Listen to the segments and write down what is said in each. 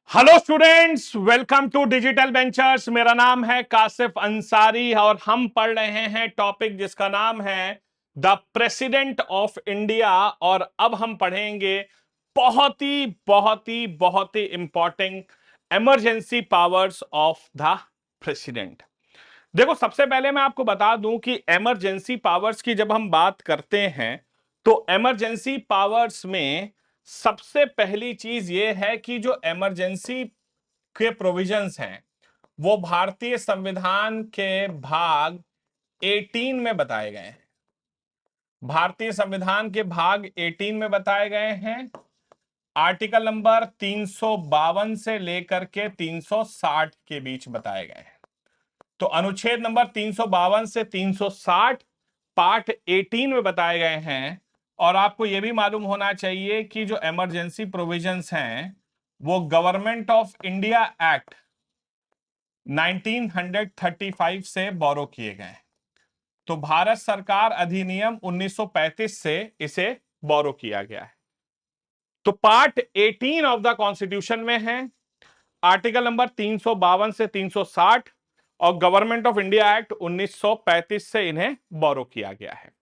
Hello students, welcome to digital ventures. मेरा नाम है कासिफ अंसारी और हम पढ़ रहे हैं टॉपिक जिसका नाम है द प्रेसिडेंट ऑफ इंडिया। और अब हम पढ़ेंगे बहुत ही important emergency powers of the president. देखो, सबसे पहले मैं आपको बता दूं कि इमरजेंसी पावर्स की जब हम बात करते हैं तो इमरजेंसी पावर्स में सबसे पहली चीज ये है कि जो इमरजेंसी के प्रोविजंस हैं वो भारतीय संविधान के भाग 18 में बताए गए हैं। भारतीय संविधान के भाग 18 में बताए गए हैं। आर्टिकल नंबर 352 से लेकर के 360 के बीच बताए गए हैं। तो अनुच्छेद नंबर 352 से 360 पार्ट 18 में बताए गए हैं। और आपको यह भी मालूम होना चाहिए कि जो इमरजेंसी प्रोविजंस हैं वो गवर्नमेंट ऑफ इंडिया एक्ट 1935 से बोरो किए गए। तो भारत सरकार अधिनियम 1935 से इसे बोरो किया गया है। तो पार्ट 18 ऑफ द कॉन्स्टिट्यूशन में है आर्टिकल नंबर 352 से 360 और गवर्नमेंट ऑफ इंडिया एक्ट 1935 से इन्हें बोरो किया गया है।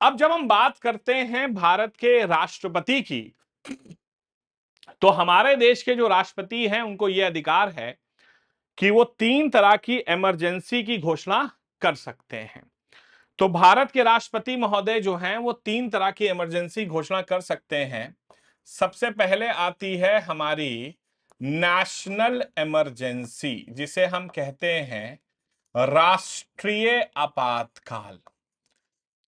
अब जब हम बात करते हैं भारत के राष्ट्रपति की, तो हमारे देश के जो राष्ट्रपति हैं उनको यह अधिकार है कि वो 3 तरह की इमरजेंसी की घोषणा कर सकते हैं। तो भारत के राष्ट्रपति महोदय जो हैं वो 3 तरह की इमरजेंसी घोषणा कर सकते हैं। सबसे पहले आती है हमारी नेशनल इमरजेंसी, जिसे हम कहते हैं राष्ट्रीय आपातकाल।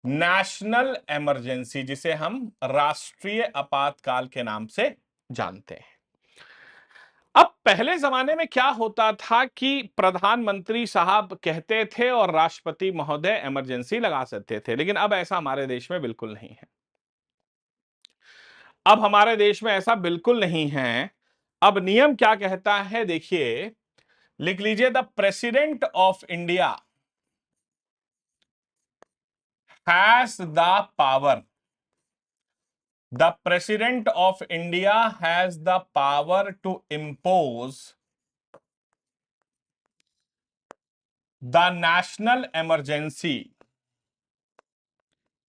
नेशनल इमरजेंसी जिसे हम राष्ट्रीय आपातकाल के नाम से जानते हैं। अब पहले जमाने में क्या होता था कि प्रधानमंत्री साहब कहते थे और राष्ट्रपति महोदय इमरजेंसी लगा सकते थे, लेकिन अब ऐसा हमारे देश में बिल्कुल नहीं है। अब हमारे देश में ऐसा बिल्कुल नहीं है। अब नियम क्या कहता है, देखिए, लिख लीजिए, the president of India has the power, the president of India has the power to impose the national emergency,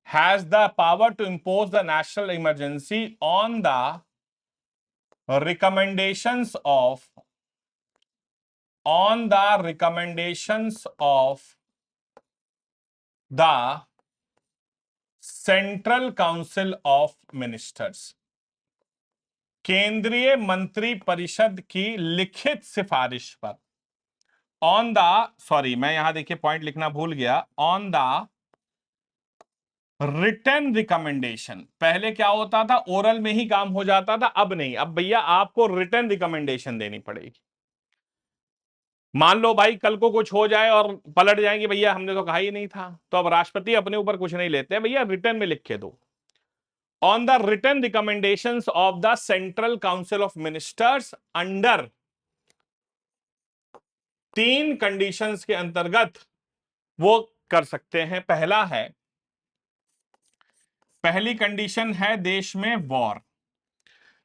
has the power to impose the national emergency on the recommendations of the Central Council of Ministers, केंद्रीय मंत्री परिषद की लिखित सिफारिश पर। On the, sorry मैं यहां देखिए पॉइंट लिखना भूल गया, ऑन द रिटन रिकमेंडेशन। पहले क्या होता था, ओरल में ही काम हो जाता था, अब नहीं, अब भैया आपको रिटन रिकमेंडेशन देनी पड़ेगी। मान लो भाई कल को कुछ हो जाए और पलट जाएंगे, भैया हमने तो कहा ही नहीं था, तो अब राष्ट्रपति अपने ऊपर कुछ नहीं लेते, भैया रिटन में लिख के दो। On the written recommendations of the central council of ministers under, 3 conditions के अंतर्गत वो कर सकते हैं। पहली कंडीशन है देश में वॉर,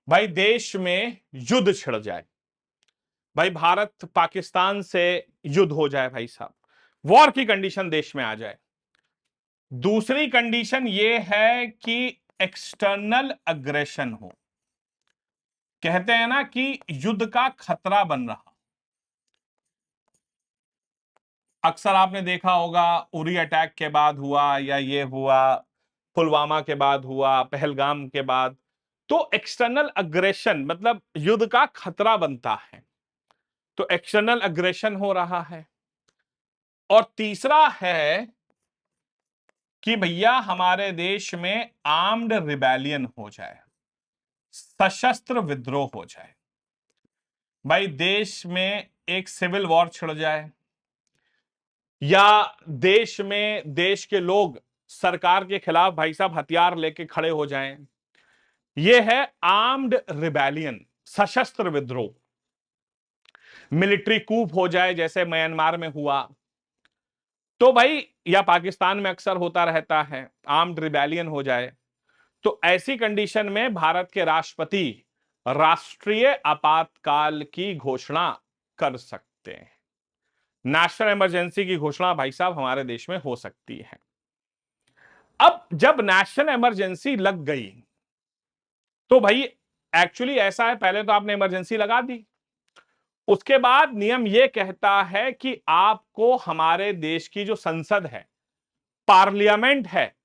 भाई देश में युद्ध छिड़ जाए, भाई भारत पाकिस्तान से युद्ध हो जाए, भाई साहब वॉर की कंडीशन देश में आ जाए। दूसरी कंडीशन यह है कि एक्सटर्नल अग्रेशन हो, कहते हैं ना कि युद्ध का खतरा बन रहा। अक्सर आपने देखा होगा उरी अटैक के बाद हुआ, या ये हुआ पुलवामा के बाद हुआ, पहलगाम के बाद, तो एक्सटर्नल अग्रेशन मतलब युद्ध का खतरा बनता है, तो एक्सटर्नल अग्रेशन हो रहा है। और तीसरा है कि भैया हमारे देश में आर्म्ड रिबेलियन हो जाए, सशस्त्र विद्रोह हो जाए, भाई देश में एक सिविल वॉर छिड़ जाए, या देश के लोग सरकार के खिलाफ भाई साहब हथियार लेके खड़े हो जाएं, यह है आर्म्ड रिबेलियन, सशस्त्र विद्रोह। मिलिट्री कूप हो जाए जैसे म्यांमार में हुआ, तो भाई, या पाकिस्तान में अक्सर होता रहता है, आर्म्ड रिबेलियन हो जाए, तो ऐसी कंडीशन में भारत के राष्ट्रपति राष्ट्रीय आपातकाल की घोषणा कर सकते हैं। नेशनल इमरजेंसी की घोषणा भाई साहब हमारे देश में हो सकती है। अब जब नेशनल इमरजेंसी लग गई तो भाई एक्चुअली ऐसा है, पहले तो आपने इमरजेंसी लगा दी, उसके बाद नियम यह कहता है कि आपको हमारे देश की जो संसद है, पार्लियामेंट है,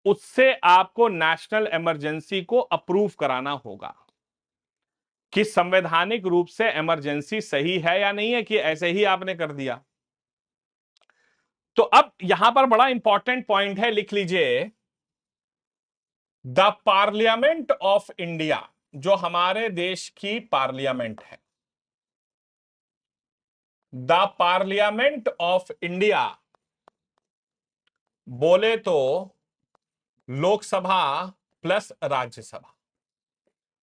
उससे आपको नेशनल इमरजेंसी को अप्रूव कराना होगा कि संवैधानिक रूप से इमरजेंसी सही है या नहीं है, कि ऐसे ही आपने कर दिया। तो अब यहां पर बड़ा इंपॉर्टेंट पॉइंट है, लिख लीजिए, द पार्लियामेंट ऑफ इंडिया, जो हमारे देश की पार्लियामेंट है, द पार्लियामेंट ऑफ इंडिया बोले तो लोकसभा प्लस राज्यसभा।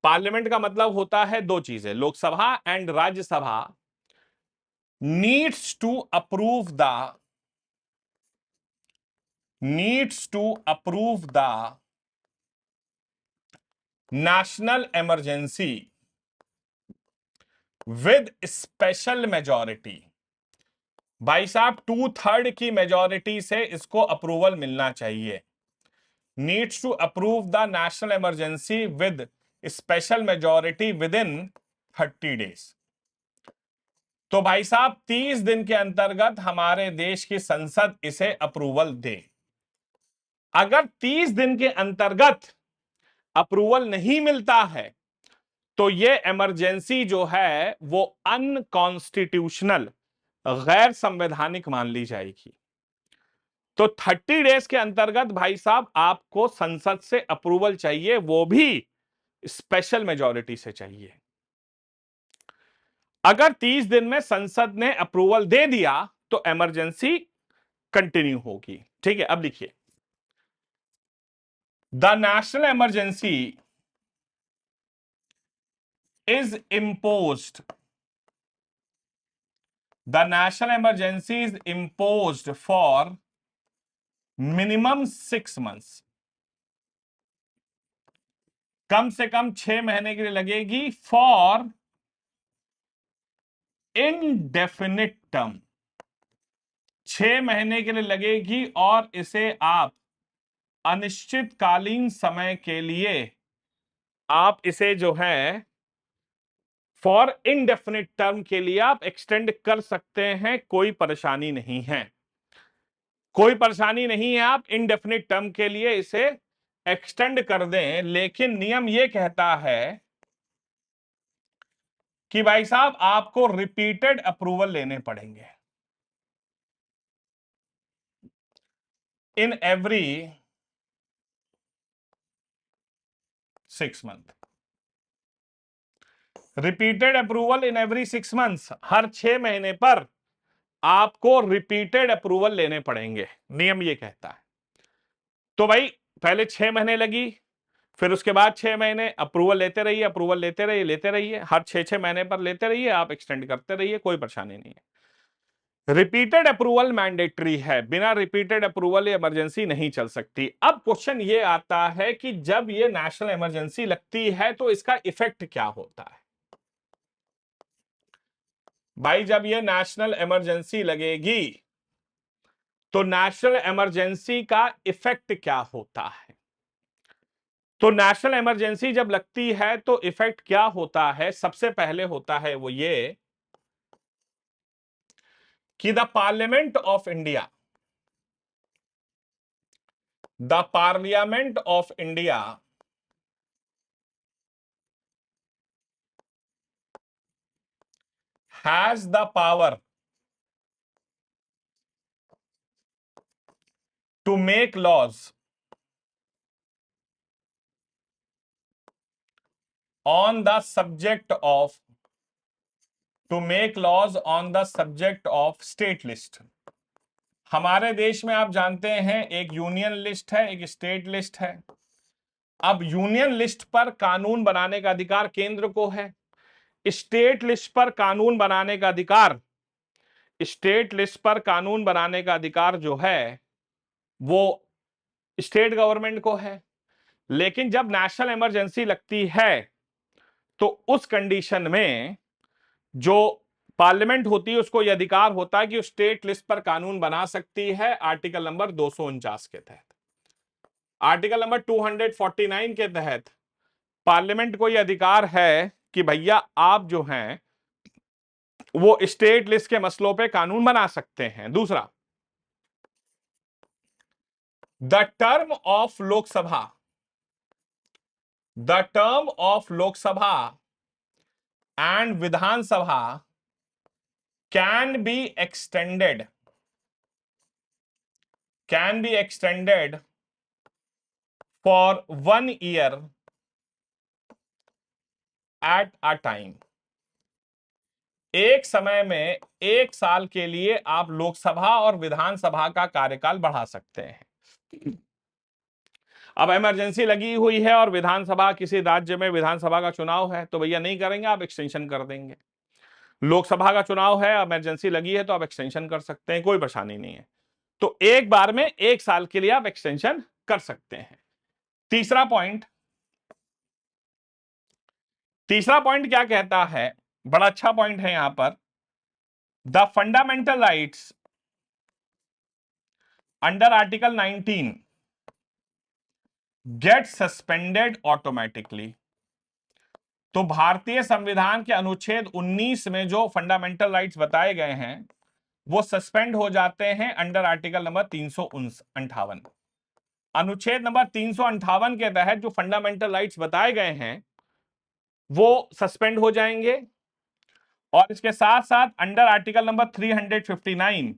पार्लियामेंट का मतलब होता है दो चीजें, Lok Sabha and Rajya Sabha needs to approve the national emergency with special majority. भाई साहब 2/3 की मेजॉरिटी से इसको अप्रूवल मिलना चाहिए। Needs to approve the national emergency with special majority within 30 days. तो भाई साहब 30 दिन के अंतर्गत हमारे देश की संसद इसे अप्रूवल दे। अगर 30 दिन के अंतर्गत अप्रूवल नहीं मिलता है तो यह इमरजेंसी जो है वो अनकॉन्स्टिट्यूशनल, गैर संवैधानिक मान ली जाएगी। तो 30 डेज के अंतर्गत भाई साहब आपको संसद से अप्रूवल चाहिए, वो भी स्पेशल मेजॉरिटी से चाहिए। अगर 30 दिन में संसद ने अप्रूवल दे दिया तो इमरजेंसी कंटिन्यू होगी। ठीक है, अब लिखिए, the national emergency is imposed, the national emergency is imposed for minimum 6 months, कम से कम 6 महीने के लिए लगेगी, फॉर इनडेफिनिट टर्म, 6 महीने के लिए लगेगी और इसे आप अनिश्चितकालीन समय के लिए आप इसे जो है फॉर इनडेफिनिट टर्म के लिए आप एक्सटेंड कर सकते हैं, कोई परेशानी नहीं है, कोई परेशानी नहीं है, आप इनडेफिनिट टर्म के लिए इसे एक्सटेंड कर दें। लेकिन नियम यह कहता है कि भाई साहब आपको रिपीटेड अप्रूवल लेने पड़ेंगे in every 6 month, repeated approval in every 6 months, हर 6 महीने पर आपको रिपीटेड अप्रूवल लेने पड़ेंगे, नियम ये कहता है। तो भाई पहले 6 महीने लगी, फिर उसके बाद 6 महीने अप्रूवल लेते रहिए, अप्रूवल लेते रहिए, हर 6 महीने पर लेते रहिए, आप एक्सटेंड करते रहिए, कोई परेशानी नहीं है। रिपीटेड अप्रूवल मैंडेटरी है, बिना रिपीटेड अप्रूवल इमरजेंसी नहीं चल सकती। अब क्वेश्चन ये आता है कि जब ये नेशनल इमरजेंसी लगती है तो इसका इफेक्ट क्या होता है। भाई जब ये नेशनल इमरजेंसी लगेगी तो नेशनल इमरजेंसी का इफेक्ट क्या होता है। तो नेशनल इमरजेंसी जब लगती है तो इफेक्ट क्या होता है, सबसे पहले होता है वो ये कि the parliament of India, the parliament of India has the power to make laws on the subject of state list। हमारे देश में आप जानते हैं एक यूनियन लिस्ट है, एक स्टेट लिस्ट है। अब यूनियन लिस्ट पर कानून बनाने का अधिकार केंद्र को है, स्टेट लिस्ट पर कानून बनाने का अधिकार, स्टेट लिस्ट पर कानून बनाने का अधिकार जो है वो स्टेट गवर्नमेंट को है। लेकिन जब नेशनल इमरजेंसी लगती है तो उस कंडीशन में जो पार्लियामेंट होती है उसको यह अधिकार होता है कि वो स्टेट लिस्ट पर कानून बना सकती है आर्टिकल नंबर 249 के तहत। आर्टिकल नंबर 249 के तहत पार्लियामेंट को यह अधिकार है कि भैया आप जो हैं वो स्टेट लिस्ट के मसलों पे कानून बना सकते हैं। दूसरा, the term of Lok Sabha, the term of Lok Sabha and Vidhan Sabha can be extended, can be extended for 1 year at a time। एक समय में 1 साल के लिए आप लोकसभा और विधानसभा का कार्यकाल बढ़ा सकते हैं। अब इमरजेंसी लगी हुई है और विधानसभा, किसी राज्य में विधानसभा का चुनाव है, तो भैया नहीं करेंगे, आप एक्सटेंशन कर देंगे। लोकसभा का चुनाव है, इमरजेंसी लगी है, तो आप एक्सटेंशन कर सकते हैं, कोई परेशानी नहीं है। तो एक बार में 1 साल के लिए आप एक्सटेंशन कर सकते हैं। तीसरा पॉइंट, तीसरा पॉइंट क्या कहता है, बड़ा अच्छा पॉइंट है यहां पर, the fundamental rights under article 19 get suspended automatically. तो भारतीय संविधान के अनुच्छेद 19 में जो फंडामेंटल राइट्स बताए गए हैं वो सस्पेंड हो जाते हैं अंडर आर्टिकल नंबर 358। अनुच्छेद नंबर 358 के तहत जो फंडामेंटल राइट्स बताए गए हैं वो सस्पेंड हो जाएंगे, और इसके साथ साथ under article number 359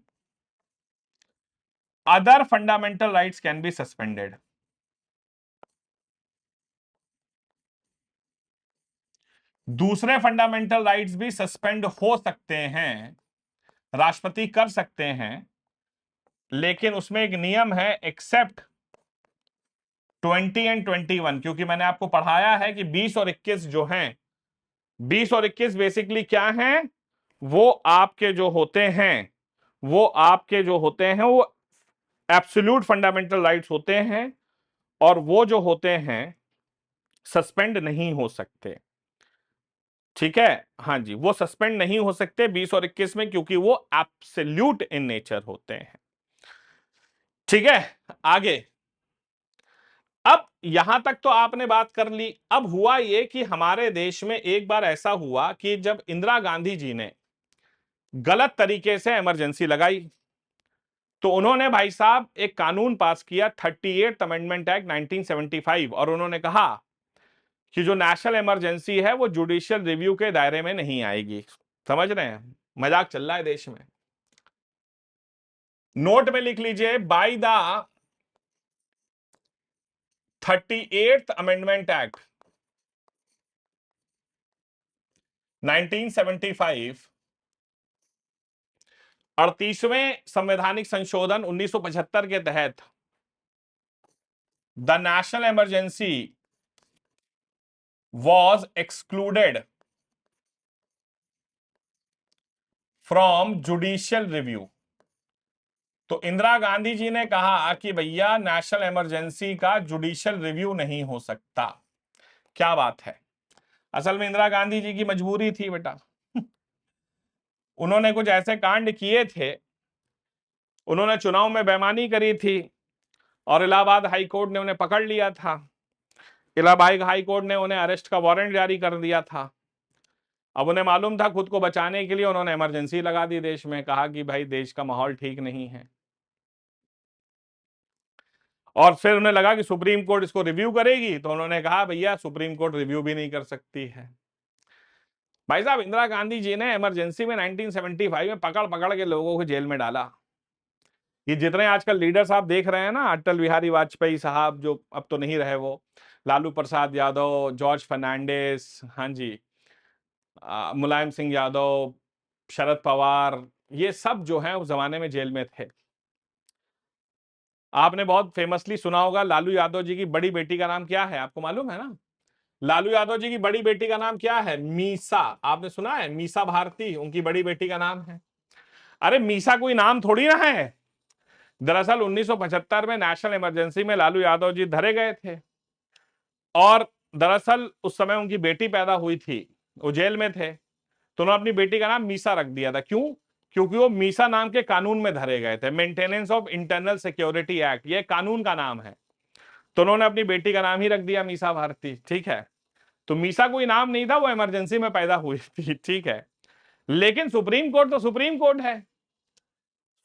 other fundamental rights can be suspended. दूसरे फंडामेंटल राइट्स भी सस्पेंड हो सकते हैं, राष्ट्रपति कर सकते हैं, लेकिन उसमें एक नियम है, एक्सेप्ट 20 एंड 21, क्योंकि मैंने आपको पढ़ाया है कि 20 और 21 जो हैं, 20 और 21 बेसिकली क्या हैं, वो आपके जो होते हैं, वो आपके जो होते हैं वो एब्सोल्यूट फंडामेंटल राइट्स होते हैं, और वो जो होते हैं सस्पेंड नहीं हो सकते। ठीक है, हाँ जी, वो सस्पेंड नहीं हो सकते 20 और 21 में, क्योंकि वो एब्सोल्यूट इन नेचर होते हैं। ठीक है, आगे। अब यहां तक तो आपने बात कर ली। अब हुआ ये कि हमारे देश में एक बार ऐसा हुआ कि जब इंदिरा गांधी जी ने गलत तरीके से इमरजेंसी लगाई, तो उन्होंने भाई साहब एक कानून पास किया 38 अमेंडमेंट एक्ट 1975, और उन्होंने कहा कि जो नेशनल इमरजेंसी है वो जुडिशियल रिव्यू के दायरे में नहीं आएगी। समझ रहे हैं, मजाक चल रहा है देश में। नोट में लिख लीजिए, by the 38th amendment act 1975, 38वें संवैधानिक संशोधन 1975 के तहत the national emergency was excluded from judicial review. तो इंदिरा गांधी जी ने कहा कि भैया नेशनल इमरजेंसी का जुडिशियल रिव्यू नहीं हो सकता। क्या बात है, असल में इंदिरा गांधी जी की मजबूरी थी बेटा। उन्होंने कुछ ऐसे कांड किए थे, उन्होंने चुनाव में बेईमानी करी थी, और इलाहाबाद हाई कोर्ट ने उन्हें पकड़ लिया था। इलाहाबाद हाई कोर्ट ने उन्हें अरेस्ट का वारंट जारी कर दिया था। अब उन्हें मालूम था, खुद को बचाने के लिए उन्होंने इमरजेंसी लगा दी देश में, कहा कि भाई देश का माहौल ठीक नहीं है। और फिर उन्हें लगा कि सुप्रीम कोर्ट इसको रिव्यू करेगी, तो उन्होंने कहा भैया सुप्रीम कोर्ट रिव्यू भी नहीं कर सकती है। भाई साहब, इंदिरा गांधी जी ने इमरजेंसी में 1975 में पकड़ पकड़ के लोगों को जेल में डाला। ये जितने आजकल लीडर्स आप देख रहे हैं ना, अटल बिहारी वाजपेयी साहब जो अब तो नहीं रहे, वो लालू प्रसाद यादव, जॉर्ज फर्नांडिस, हाँ जी, मुलायम सिंह यादव, शरद पवार, ये सब जो है उस जमाने में जेल में थे। आपने बहुत फेमसली सुना होगा, लालू यादव जी की बड़ी बेटी का नाम क्या है, आपको मालूम है ना? लालू यादव जी की बड़ी बेटी का नाम क्या है? मीसा। आपने सुना है? मीसा भारती उनकी बड़ी बेटी का नाम है। अरे मीसा कोई नाम थोड़ी ना है। दरअसल 1975 में नेशनल इमरजेंसी में लालू यादव जी धरे गए थे, और दरअसल उस समय उनकी बेटी पैदा हुई थी, वो जेल में थे, तो उन्होंने अपनी बेटी का नाम मीसा रख दिया था। क्यों? क्योंकि वो मीसा नाम के कानून में धरे गए थे, maintenance of internal security act, ये कानून का नाम है, तो उन्होंने अपनी बेटी का नाम ही रख दिया मीसा भारती। ठीक है, तो मीसा कोई नाम नहीं था, वो इमरजेंसी में पैदा हुई थी। ठीक है, लेकिन सुप्रीम कोर्ट तो सुप्रीम कोर्ट है।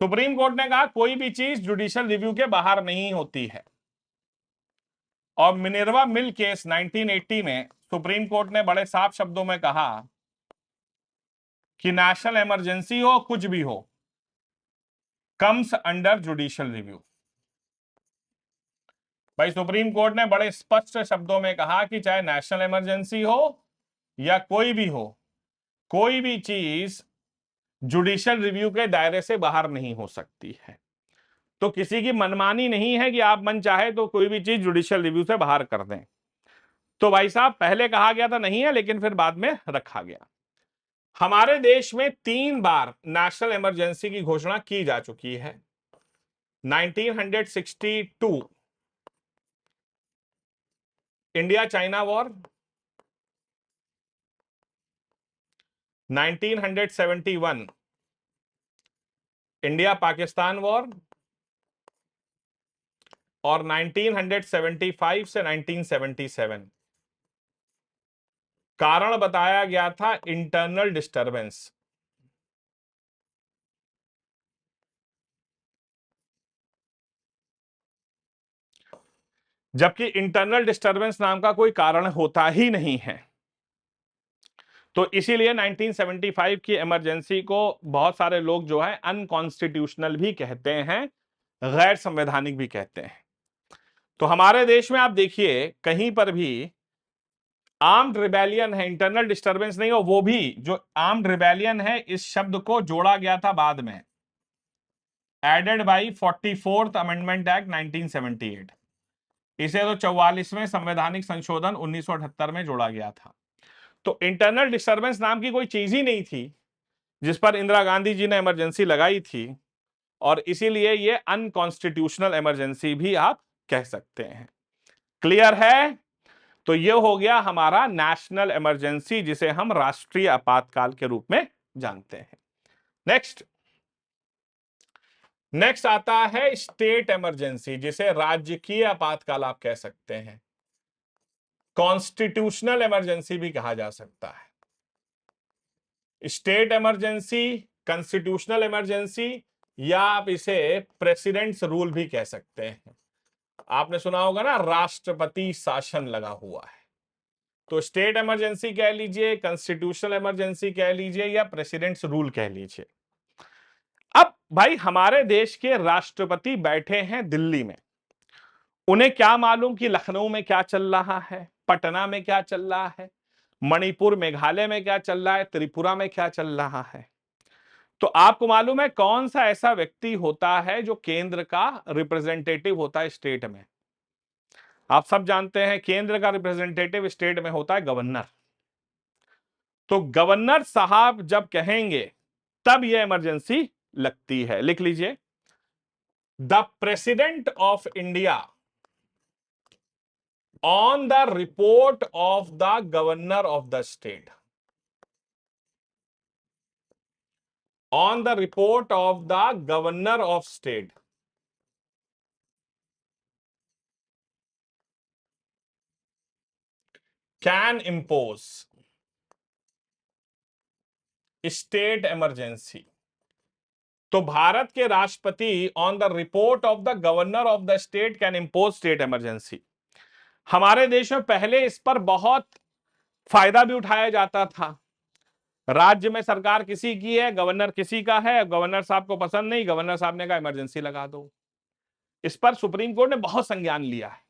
सुप्रीम कोर्ट ने कहा कोई भी चीज जुडिशियल रिव्यू के बाहर नहीं होती है। और मिनर्वा मिल केस 1980 में सुप्रीम कोर्ट ने बड़े साफ शब्दों में कहा कि नेशनल इमरजेंसी हो, कुछ भी हो, कम्स अंडर जुडिशियल रिव्यू। भाई सुप्रीम कोर्ट ने बड़े स्पष्ट शब्दों में कहा कि चाहे नेशनल इमरजेंसी हो या कोई भी हो, कोई भी चीज जुडिशियल रिव्यू के दायरे से बाहर नहीं हो सकती है। तो किसी की मनमानी नहीं है कि आप मन चाहे तो कोई भी चीज जुडिशियल रिव्यू से बाहर कर दें। तो भाई साहब पहले कहा गया था नहीं है, लेकिन फिर बाद में रखा गया। हमारे देश में 3 बार नेशनल इमरजेंसी की घोषणा की जा चुकी है। 1962 India China war, 1971 India Pakistan war, और 1975 से 1977। कारण बताया गया था इंटरनल डिस्टरबेंस। जबकि इंटरनल डिस्टरबेंस नाम का कोई कारण होता ही नहीं है। तो इसीलिए 1975 की इमरजेंसी को बहुत सारे लोग जो है अनकॉन्स्टिट्यूशनल भी कहते हैं, गैर संवैधानिक भी कहते हैं। तो हमारे देश में आप देखिए कहीं पर भी आर्म्ड रिबेलियन है, इंटरनल डिस्टरबेंस नहीं हो, वो भी जो आर्म्ड रिबेलियन है इस शब्द को जोड़ा गया था बाद में, added by 44th amendment act 1978। इसे तो 44वें संवैधानिक संशोधन 1978 में जोड़ा गया था। तो इंटरनल डिस्टरबेंस नाम की कोई चीज ही नहीं थी जिस पर इंदिरा गांधी जी ने इमरजेंसी लगाई थी, और इसीलिए ये अनकॉन्स्टिट्यूशनल इमरजेंसी भी आप कह सकते हैं। क्लियर है? तो ये हो गया हमारा नेशनल इमरजेंसी, जिसे हम राष्ट्रीय आपातकाल के रूप में जानते हैं। नेक्स्ट आता है स्टेट इमरजेंसी, जिसे राजकीय आपातकाल आप कह सकते हैं, कॉन्स्टिट्यूशनल इमरजेंसी भी कहा जा सकता है। स्टेट इमरजेंसी, कॉन्स्टिट्यूशनल इमरजेंसी, या आप इसे प्रेसिडेंट्स रूल भी कह सकते हैं। आपने सुना होगा ना, राष्ट्रपति शासन लगा हुआ है। तो स्टेट इमरजेंसी कह लीजिए, कॉन्स्टिट्यूशनल इमरजेंसी कह लीजिए, या प्रेसिडेंट्स रूल कह लीजिए। अब भाई हमारे देश के राष्ट्रपति बैठे हैं दिल्ली में, उन्हें क्या मालूम कि लखनऊ में क्या चल रहा है, पटना में क्या चल रहा है, मणिपुर मेघालय में क्या चल रहा है, त्रिपुरा में क्या चल रहा है। तो आपको मालूम है कौन सा ऐसा व्यक्ति होता है जो केंद्र का रिप्रेजेंटेटिव होता है स्टेट में? आप सब जानते हैं केंद्र का रिप्रेजेंटेटिव स्टेट में होता है गवर्नर। तो गवर्नर साहब जब कहेंगे तब यह इमरजेंसी लगती है। लिख लीजिए, the president of India on the report of the governor of the state, on the report of the governor of state, can impose state emergency. तो भारत के राष्ट्रपति on the report of the governor of the state can impose state emergency. हमारे देश में पहले इस पर बहुत फायदा भी उठाया जाता था। राज्य में सरकार किसी की है, गवर्नर किसी का है, गवर्नर साहब को पसंद नहीं, गवर्नर साहब ने कहा इमरजेंसी लगा दो। इस पर सुप्रीम कोर्ट ने बहुत संज्ञान लिया है।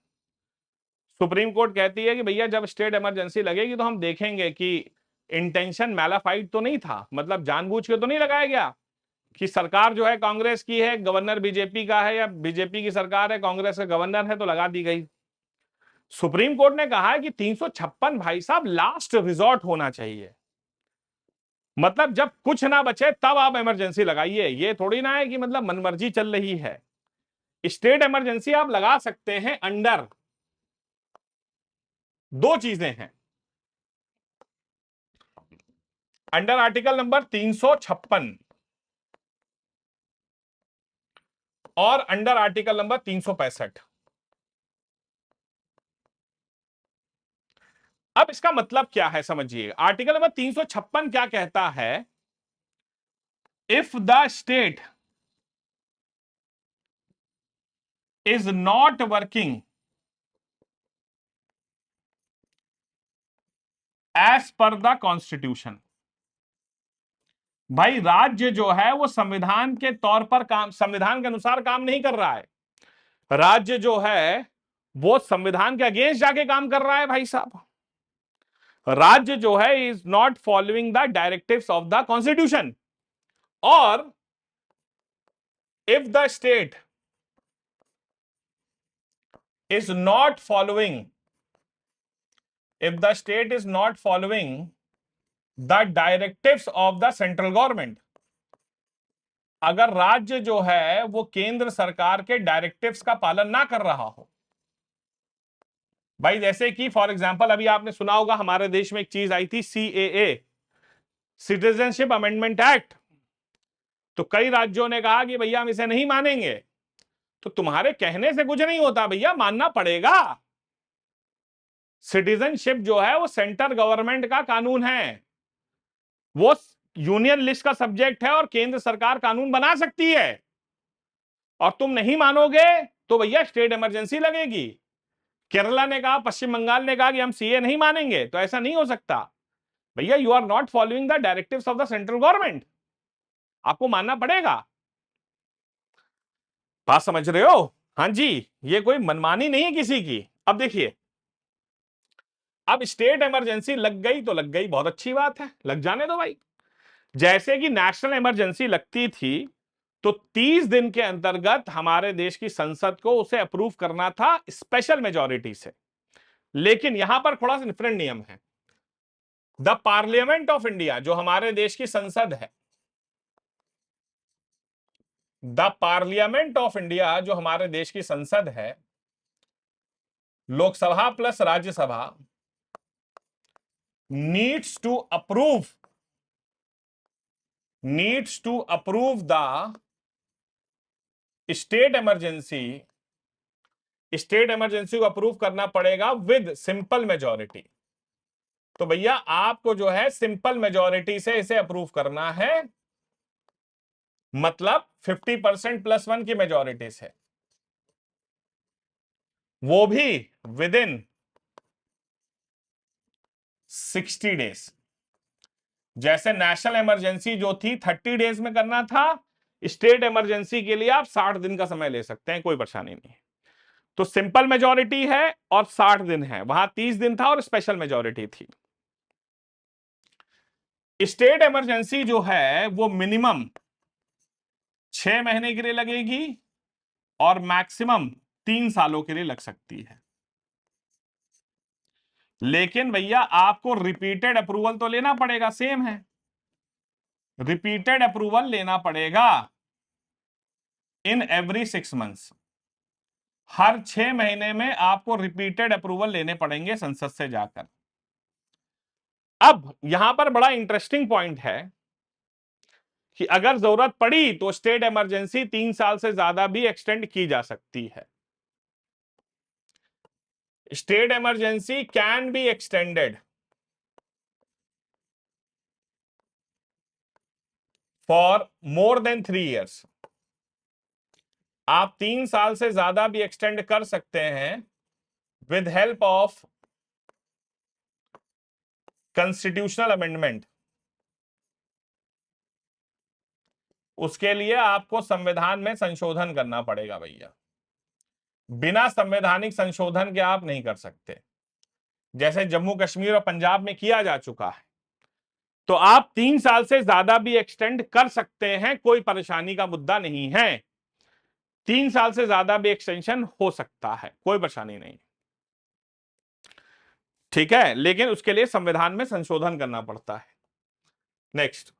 सुप्रीम कोर्ट कहती है कि भैया जब स्टेट इमरजेंसी लगेगी तो हम देखेंगे कि इंटेंशन मैलाफाइड तो नहीं था, मतलब जानबूझ के तो नहीं लगाया गया कि सरकार जो है कांग्रेस की है, गवर्नर बीजेपी का है, या बीजेपी की सरकार है, कांग्रेस का गवर्नर है, तो लगा दी गई। सुप्रीम कोर्ट ने कहा है कि 356 भाई साहब लास्ट रिजॉर्ट होना चाहिए, मतलब जब कुछ ना बचे तब आप इमरजेंसी लगाइए। ये थोड़ी ना है कि मतलब मनमर्जी चल रही है। स्टेट इमरजेंसी आप लगा सकते हैं अंडर दो चीजें हैं, अंडर आर्टिकल नंबर 356 और अंडर आर्टिकल नंबर 365। अब इसका मतलब क्या है समझिए, आर्टिकल नंबर 356 क्या कहता है, if the state is not working as per the constitution, भाई राज्य जो है वो संविधान के तौर पर काम, संविधान के अनुसार काम नहीं कर रहा है, राज्य जो है वो संविधान के अगेंस्ट जाके काम कर रहा है भाई साहब, राज्य जो है is not following the directives of the constitution, और if the state is not following, if the state is not following the directives of the central government, अगर राज्य जो है वो केंद्र सरकार के डायरेक्टिव्स का पालन ना कर रहा हो, भाई जैसे कि फॉर एग्जांपल अभी आपने सुना होगा हमारे देश में एक चीज आई थी CAA, सिटीजनशिप अमेंडमेंट एक्ट, तो कई राज्यों ने कहा कि भैया हम इसे नहीं मानेंगे, तो तुम्हारे कहने से कुछ नहीं होता भैया, मानना पड़ेगा। सिटीजनशिप जो है वो सेंट्रल गवर्नमेंट का कानून है, वो यूनियन लिस्ट का सब्जेक्ट है और केंद्र सरकार कानून बना सकती है, और तुम नहीं मानोगे तो भैया स्टेट इमरजेंसी लगेगी। केरला ने कहा, पश्चिम बंगाल ने कहा कि हम CA नहीं मानेंगे, तो ऐसा नहीं हो सकता भैया, you are not following the directives of the central government, आपको मानना पड़ेगा। बात समझ रहे हो? हाँ जी, ये कोई मनमानी नहीं है किसी की। अब देखिए, अब स्टेट इमरजेंसी लग गई तो लग गई, बहुत अच्छी बात है, लग जाने दो भाई। जैसे कि नेशनल इमरजेंसी लगती थी तो 30 दिन के अंतर्गत हमारे देश की संसद को उसे अप्रूव करना था स्पेशल मेजॉरिटी से, लेकिन यहां पर थोड़ा सा डिफरेंट नियम है। द पार्लियामेंट ऑफ इंडिया, जो हमारे देश की संसद है, द पार्लियामेंट ऑफ इंडिया जो हमारे देश की संसद है, Lok Sabha plus Rajya Sabha, needs to approve the state emergency को अप्रूव करना पड़ेगा विद सिंपल मेजॉरिटी। तो भैया आपको जो है सिंपल मेजॉरिटी से इसे अप्रूव करना है, मतलब 50% + 1 की मेजॉरिटी से, वो भी विद इन 60 डेज। जैसे नेशनल इमरजेंसी जो थी 30 डेज में करना था, स्टेट इमरजेंसी के लिए आप 60 दिन का समय ले सकते हैं, कोई परेशानी नहीं। तो सिंपल मेजॉरिटी है और 60 दिन है, वहां 30 दिन था और स्पेशल मेजॉरिटी थी। स्टेट इमरजेंसी जो है वो मिनिमम 6 महीने के लिए लगेगी और मैक्सिमम 3 सालों के लिए लग सकती है, लेकिन भैया आपको रिपीटेड अप्रूवल तो लेना पड़ेगा, सेम है, रिपीटेड अप्रूवल लेना पड़ेगा इन एवरी 6 मंथ्स, हर 6 महीने में आपको रिपीटेड अप्रूवल लेने पड़ेंगे संसद से जाकर। अब यहां पर बड़ा इंटरेस्टिंग पॉइंट है कि अगर जरूरत पड़ी तो स्टेट इमरजेंसी 3 साल से ज्यादा भी एक्सटेंड की जा सकती है। State emergency can be extended for more than 3 years। आप 3 साल से ज्यादा भी एक्सटेंड कर सकते हैं with help of constitutional amendment. उसके लिए आपको संविधान में संशोधन करना पड़ेगा भैया, बिना संवैधानिक संशोधन के आप नहीं कर सकते, जैसे जम्मू कश्मीर और पंजाब में किया जा चुका है। तो आप 3 साल से ज्यादा भी एक्सटेंड कर सकते हैं, कोई परेशानी का मुद्दा नहीं है, 3 साल से ज्यादा भी एक्सटेंशन हो सकता है, कोई परेशानी नहीं, ठीक है, लेकिन उसके लिए संविधान में संशोधन करना पड़ता है। नेक्स्ट,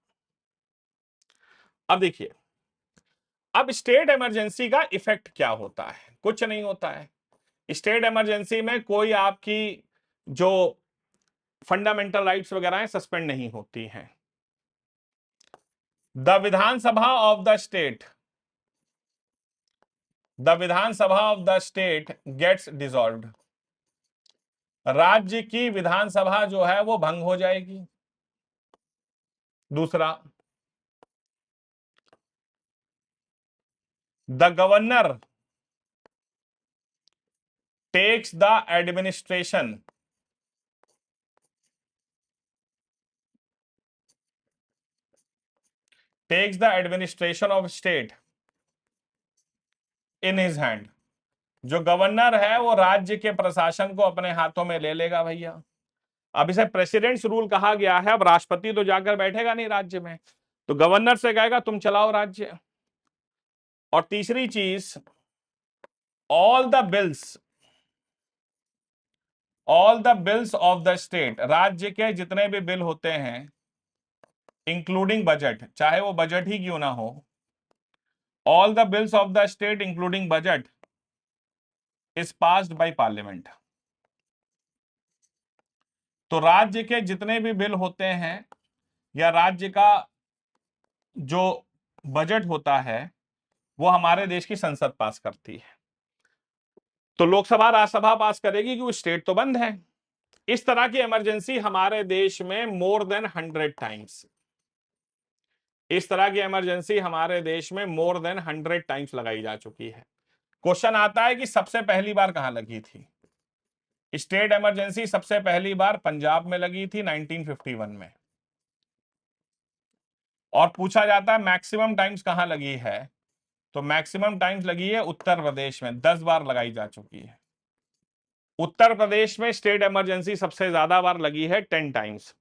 अब देखिए, अब स्टेट इमरजेंसी का इफेक्ट क्या होता है? कुछ नहीं होता है। स्टेट इमरजेंसी में कोई आपकी जो फंडामेंटल राइट्स वगैरह हैं सस्पेंड नहीं होती हैं। The Vidhan Sabha of the state, the Vidhan Sabha of the state gets dissolved, राज्य की विधानसभा जो है वो भंग हो जाएगी। दूसरा, the governor takes the administration, takes the administration of state in his hand, जो गवर्नर है वो राज्य के प्रशासन को अपने हाथों में ले लेगा भैया। अब इसे प्रेसिडेंट्स रूल कहा गया है। अब राष्ट्रपति तो जाकर बैठेगा नहीं राज्य में, तो गवर्नर से कहेगा तुम चलाओ राज्य। और तीसरी चीज, all the bills, all the bills of the state, राज्य के जितने भी बिल होते हैं इंक्लूडिंग बजट, चाहे वो बजट ही क्यों ना हो, all the bills of the state including budget is passed by parliament. तो राज्य के जितने भी बिल होते हैं या राज्य का जो बजट होता है वो हमारे देश की संसद पास करती है। तो लोकसभा राज्यसभा पास करेगी क्योंकि स्टेट तो बंद है। इस तरह की इमरजेंसी हमारे देश में मोर देन 100 टाइम्स, इस तरह की इमरजेंसी हमारे देश में मोर देन 100 टाइम्स लगाई जा चुकी है। क्वेश्चन आता है कि सबसे पहली बार कहां लगी थी? स्टेट इमरजेंसी सबसे पहली बार पंजाब में लगी थी 1951 में। और पूछा जाता है मैक्सिमम टाइम्स कहां लगी है, तो मैक्सिमम टाइम्स लगी है उत्तर प्रदेश में, 10 बार लगाई जा चुकी है। उत्तर प्रदेश में स्टेट इमरजेंसी सबसे ज्यादा बार लगी है 10 टाइम्स,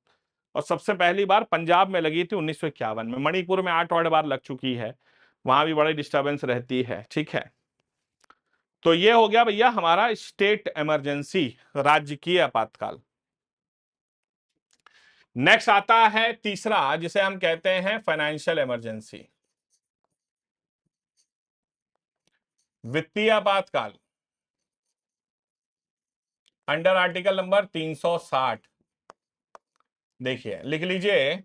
और सबसे पहली बार पंजाब में लगी थी 1951 में। मणिपुर में 8 बार लग चुकी है, वहां भी बड़ी डिस्टर्बेंस रहती है। ठीक है, तो ये हो गया भैया हमारा स्टेट इमरजेंसी, राजकीय आपातकाल। नेक्स्ट आता है तीसरा, जिसे हम कहते हैं फाइनेंशियल इमरजेंसी, वित्तीय आपातकाल, अंडर आर्टिकल नंबर 360। देखिए लिख लीजिए,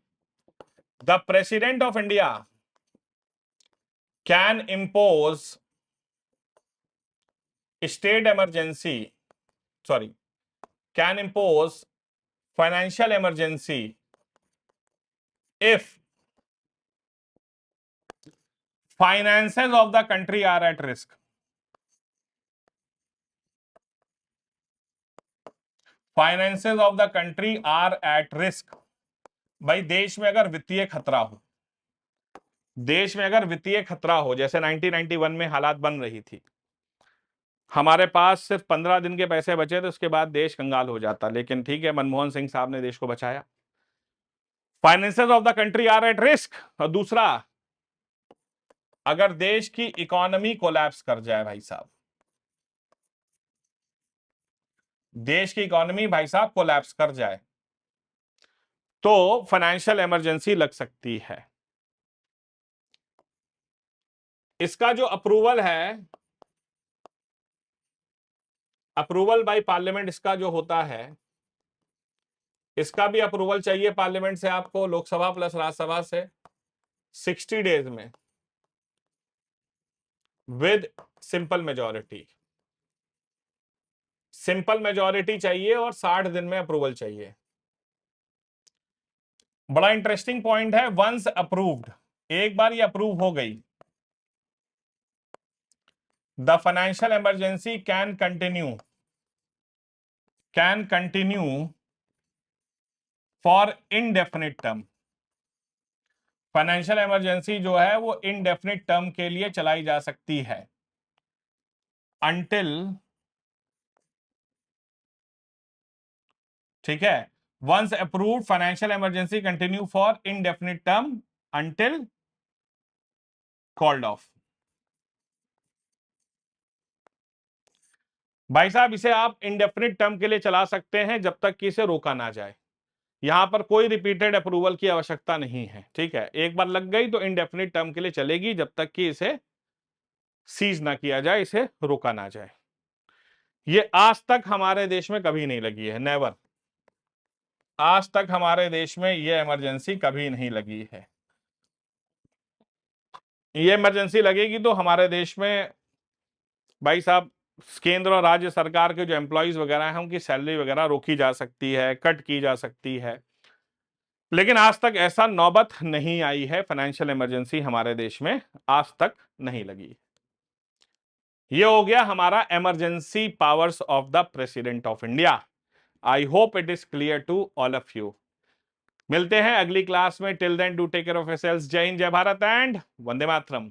the president of India can impose state emergency, sorry, can impose financial emergency if finances of the country are at risk, finances of the country are at risk. भाई देश में अगर वित्तीय खतरा हो, देश में अगर वित्तीय खतरा हो, जैसे 1991 में हालात बन रही थी, हमारे पास सिर्फ 15 दिन के पैसे बचे थे, उसके बाद देश कंगाल हो जाता, लेकिन ठीक है मनमोहन सिंह साहब ने देश को बचाया। Finances of the country are at risk. और दूसरा, अगर देश की इकोनॉमी कोलैप्स कर जाए भाई साहब, देश की इकोनॉमी भाई साहब कोलैप्स कर जाए, तो फाइनेंशियल इमरजेंसी लग सकती है। इसका जो अप्रूवल है, अप्रूवल बाय पार्लियामेंट इसका जो होता है, इसका भी अप्रूवल चाहिए पार्लियामेंट से आपको, लोकसभा प्लस राज्यसभा से 60 डेज में with simple majority. Simple majority चाहिए और 60 दिन में अप्रूवल चाहिए। बड़ा इंटरेस्टिंग पॉइंट है, वंस अप्रूव्ड, एक बार ये अप्रूव हो गई, the financial emergency can continue for indefinite term. Financial emergency जो है वो इनडेफिनिट टर्म के लिए चलाई जा सकती है, अंटिल, ठीक है, once approved financial emergency continue for indefinite term until called off. भाई साहब इसे आप इंडेफिनिट टर्म के लिए चला सकते हैं जब तक कि इसे रोका ना जाए। यहां पर कोई रिपीटेड अप्रूवल की आवश्यकता नहीं है। ठीक है, एक बार लग गई तो इंडेफिनिट टर्म के लिए चलेगी जब तक कि इसे सीज ना किया जाए, इसे रोका ना जाए। ये आज तक हमारे देश में कभी नहीं लगी है, नेवर। आज तक हमारे देश में ये इमरजेंसी कभी नहीं लगी है। ये इमरजेंसी लगेगी तो हमारे देश में भाई साहब केंद्र और राज्य सरकार के जो एम्प्लॉयज वगैरह हैं उनकी सैलरी वगैरह रोकी जा सकती है, कट की जा सकती है, लेकिन आज तक ऐसा नौबत नहीं आई है। फाइनेंशियल इमरजेंसी हमारे देश में आज तक नहीं लगी। ये हो गया हमारा emergency powers of the president of India. I hope it is clear to all of you. मिलते हैं अगली क्लास में। Till then do take care of yourselves. जय हिंद, जय भारत एंड वंदे मातरम।